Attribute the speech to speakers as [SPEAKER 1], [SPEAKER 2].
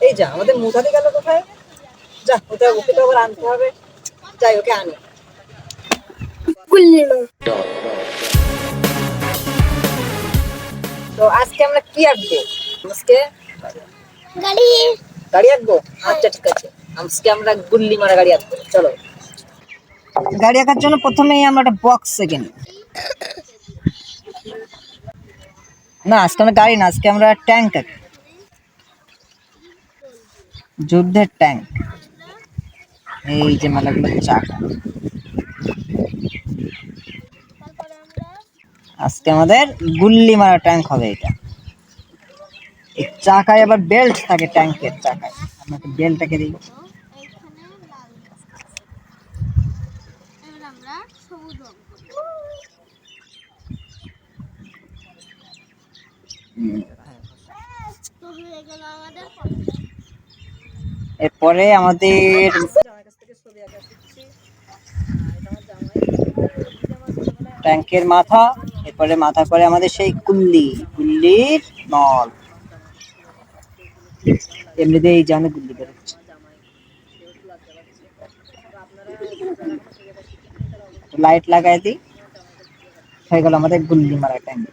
[SPEAKER 1] এই যা আমাদের মুথাতে গেল কোথায়? যা ওটা ওকে তো আবার আনতে হবে। যাই ওকে আনি। তো আজকে আমরা কি আঁকবো? আজকে
[SPEAKER 2] গাড়ি
[SPEAKER 1] গাড়ি আঁকবো। আচ্ছা ঠিক আছে, আজকে আমরা গুল্লি মারা গাড়ি আঁকবো। চলো, গাড়ি আঁকার জন্য প্রথমেই আমরা একটা বক্স এঁকে নিই। না, আজকে আমরা গাড়ি না, আজকে আমরা ট্যাঙ্ক আঁকি। যুদ্ধের ট্যাঙ্ক। এই যে মেলাগুলো চাকা। আজকে আমাদের গুল্লি মারা ট্যাঙ্ক হবে এটা। এই চাকায় আবার বেল্ট থাকে, ট্যাঙ্কের চাকায় আমাকে বেল্টটাকে দিই। এরপরে আমাদের ট্যাঙ্কের মাথা, এরপরে মাথা করে আমাদের সেই গুল্লির নল। এমনিতে এই জানে গুল্লি বেরোচ্ছে। লাইট লাগাই দিই, হয়ে গেল আমাদের গুল্লি মারা ট্যাঙ্ক।